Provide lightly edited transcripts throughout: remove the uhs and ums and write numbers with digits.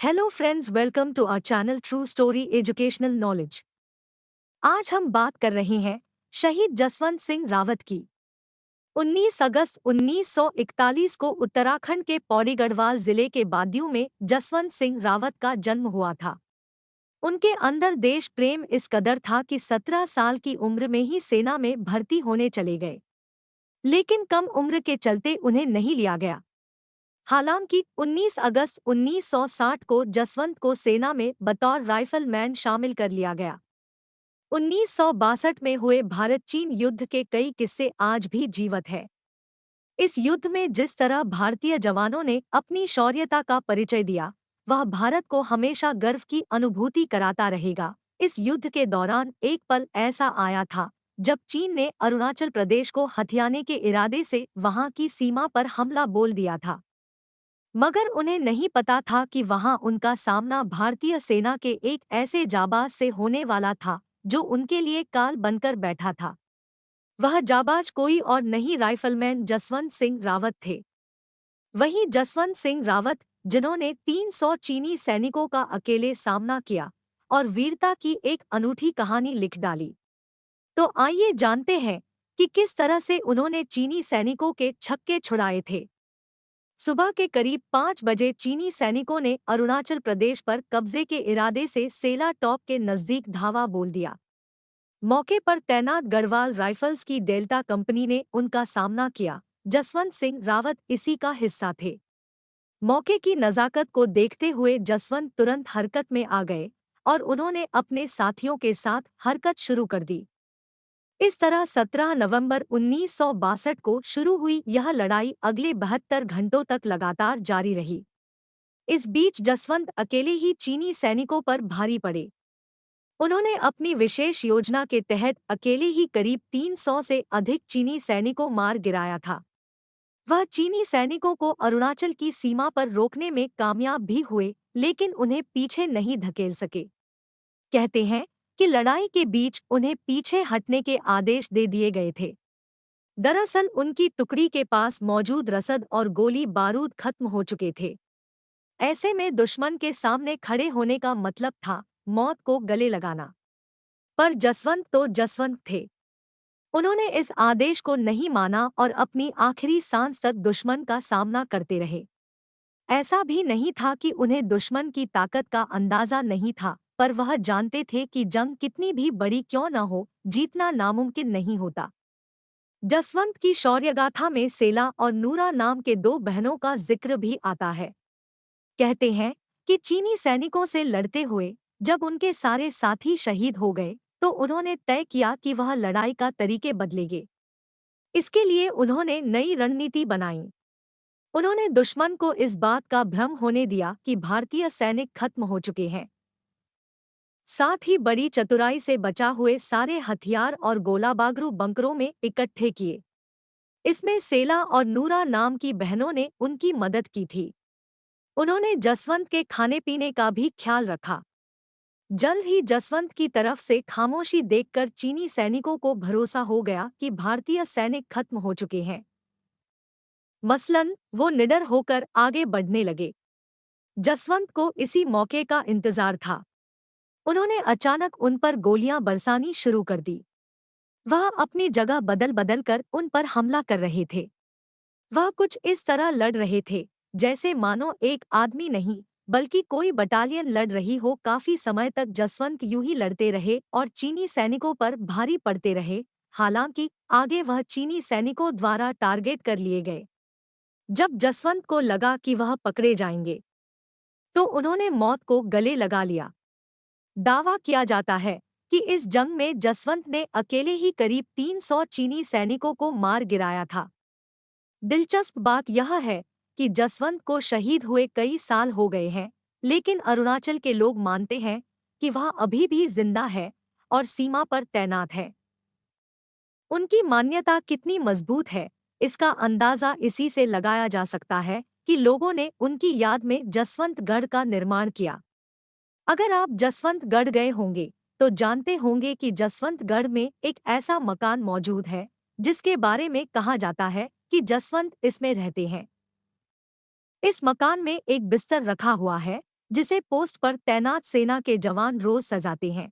Hello friends, welcome to our channel true story educational knowledge. आज हम बात कर रहे हैं शहीद जसवंत सिंह रावत की। 19 अगस्त 1941 को उत्तराखंड के पौड़ी गढ़वाल जिले के बादियों में जसवंत सिंह रावत का जन्म हुआ था। उनके अंदर देश प्रेम इस कदर था कि 17 साल की उम्र में ही सेना में भर्ती होने चले गए, लेकिन कम उम्र के चलते उन्हें नहीं लिया गया। हालांकि 19 अगस्त 1960 को जसवंत को सेना में बतौर राइफलमैन शामिल कर लिया गया। 1962 में हुए भारत चीन युद्ध के कई किस्से आज भी जीवित हैं। इस युद्ध में जिस तरह भारतीय जवानों ने अपनी शौर्यता का परिचय दिया, वह भारत को हमेशा गर्व की अनुभूति कराता रहेगा। इस युद्ध के दौरान एक पल ऐसा आया था जब चीन ने अरुणाचल प्रदेश को हथियाने के इरादे से वहां की सीमा पर हमला बोल दिया था, मगर उन्हें नहीं पता था कि वहां उनका सामना भारतीय सेना के एक ऐसे जाबाज से होने वाला था जो उनके लिए काल बनकर बैठा था। वह जाबाज कोई और नहीं, राइफलमैन जसवंत सिंह रावत थे। वही जसवंत सिंह रावत जिन्होंने 300 चीनी सैनिकों का अकेले सामना किया और वीरता की एक अनूठी कहानी लिख डाली। तो आइए जानते हैं कि किस तरह से उन्होंने चीनी सैनिकों के छक्के छुड़ाए थे। सुबह के करीब 5 बजे चीनी सैनिकों ने अरुणाचल प्रदेश पर कब्जे के इरादे से सेला टॉप के नजदीक धावा बोल दिया। मौके पर तैनात गढ़वाल राइफल्स की डेल्टा कंपनी ने उनका सामना किया। जसवंत सिंह रावत इसी का हिस्सा थे। मौके की नज़ाकत को देखते हुए जसवंत तुरंत हरकत में आ गए और उन्होंने अपने साथियों के साथ हरकत शुरू कर दी। इस तरह 17 नवंबर 1962 को शुरू हुई यह लड़ाई अगले 72 घंटों तक लगातार जारी रही। इस बीच जसवंत अकेले ही चीनी सैनिकों पर भारी पड़े। उन्होंने अपनी विशेष योजना के तहत अकेले ही करीब 300 से अधिक चीनी सैनिकों मार गिराया था। वह चीनी सैनिकों को अरुणाचल की सीमा पर रोकने में कामयाब भी हुए, लेकिन उन्हें पीछे नहीं धकेल सके। कहते हैं कि लड़ाई के बीच उन्हें पीछे हटने के आदेश दे दिए गए थे। दरअसल उनकी टुकड़ी के पास मौजूद रसद और गोली बारूद खत्म हो चुके थे। ऐसे में दुश्मन के सामने खड़े होने का मतलब था मौत को गले लगाना। पर जसवंत तो जसवंत थे। उन्होंने इस आदेश को नहीं माना और अपनी आखिरी सांस तक दुश्मन का सामना करते रहे। ऐसा भी नहीं था कि उन्हें दुश्मन की ताकत का अंदाजा नहीं था, पर वह जानते थे कि जंग कितनी भी बड़ी क्यों न हो, जीतना नामुमकिन नहीं होता। जसवंत की शौर्यगाथा में सेला और नूरा नाम के दो बहनों का जिक्र भी आता है। कहते हैं कि चीनी सैनिकों से लड़ते हुए जब उनके सारे साथी शहीद हो गए, तो उन्होंने तय किया कि वह लड़ाई का तरीके बदलेंगे। इसके लिए उन्होंने नई रणनीति बनाई। उन्होंने दुश्मन को इस बात का भ्रम होने दिया कि भारतीय सैनिक खत्म हो चुके हैं। साथ ही बड़ी चतुराई से बचा हुए सारे हथियार और गोलाबारूद बंकरों में इकट्ठे किए। इसमें सेला और नूरा नाम की बहनों ने उनकी मदद की थी। उन्होंने जसवंत के खाने पीने का भी ख्याल रखा। जल्द ही जसवंत की तरफ से खामोशी देखकर चीनी सैनिकों को भरोसा हो गया कि भारतीय सैनिक खत्म हो चुके हैं। मसलन वो निडर होकर आगे बढ़ने लगे। जसवंत को इसी मौके का इंतजार था। उन्होंने अचानक उन पर गोलियां बरसानी शुरू कर दी। वह अपनी जगह बदल बदल कर उन पर हमला कर रहे थे। वह कुछ इस तरह लड़ रहे थे जैसे मानो एक आदमी नहीं बल्कि कोई बटालियन लड़ रही हो। काफी समय तक जसवंत यूं ही लड़ते रहे और चीनी सैनिकों पर भारी पड़ते रहे। हालांकि आगे वह चीनी सैनिकों द्वारा टारगेट कर लिए गए। जब जसवंत को लगा कि वह पकड़े जाएंगे, तो उन्होंने मौत को गले लगा लिया। दावा किया जाता है कि इस जंग में जसवंत ने अकेले ही करीब 300 चीनी सैनिकों को मार गिराया था। दिलचस्प बात यह है कि जसवंत को शहीद हुए कई साल हो गए हैं, लेकिन अरुणाचल के लोग मानते हैं कि वह अभी भी जिंदा है और सीमा पर तैनात है। उनकी मान्यता कितनी मजबूत है, इसका अंदाजा इसी से लगाया जा सकता है कि लोगों ने उनकी याद में जसवंत गढ़ का निर्माण किया। अगर आप जसवंत गढ़ गए होंगे तो जानते होंगे कि जसवंत गढ़ में एक ऐसा मकान मौजूद है जिसके बारे में कहा जाता है कि जसवंत इसमें रहते हैं। इस मकान में एक बिस्तर रखा हुआ है जिसे पोस्ट पर तैनात सेना के जवान रोज सजाते हैं।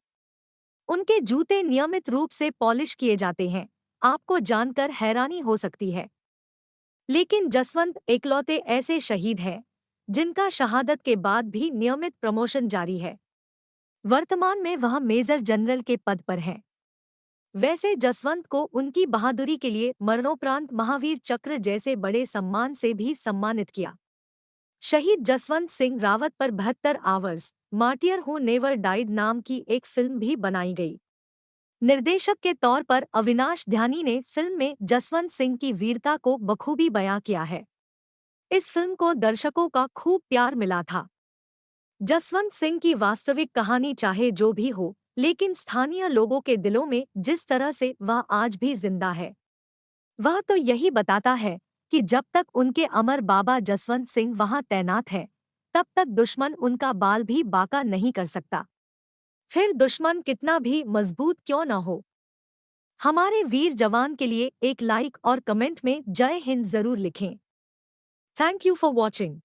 उनके जूते नियमित रूप से पॉलिश किए जाते हैं। आपको जानकर हैरानी हो सकती है, लेकिन जसवंत इकलौते ऐसे शहीद हैं जिनका शहादत के बाद भी नियमित प्रमोशन जारी है। वर्तमान में वह मेजर जनरल के पद पर हैं। वैसे जसवंत को उनकी बहादुरी के लिए मरणोपरांत महावीर चक्र जैसे बड़े सम्मान से भी सम्मानित किया। शहीद जसवंत सिंह रावत पर 72 hours martyr who never died नाम की एक फिल्म भी बनाई गई। निर्देशक के तौर पर अविनाश ध्यानी ने फिल्म में जसवंत सिंह की वीरता को बखूबी बयां किया है। इस फिल्म को दर्शकों का खूब प्यार मिला था। जसवंत सिंह की वास्तविक कहानी चाहे जो भी हो, लेकिन स्थानीय लोगों के दिलों में जिस तरह से वह आज भी जिंदा है, वह तो यही बताता है कि जब तक उनके अमर बाबा जसवंत सिंह वहां तैनात हैं, तब तक दुश्मन उनका बाल भी बांका नहीं कर सकता। फिर दुश्मन कितना भी मजबूत क्यों न हो। हमारे वीर जवान के लिए एक लाइक और कमेंट में जय हिंद जरूर लिखें। Thank you for watching.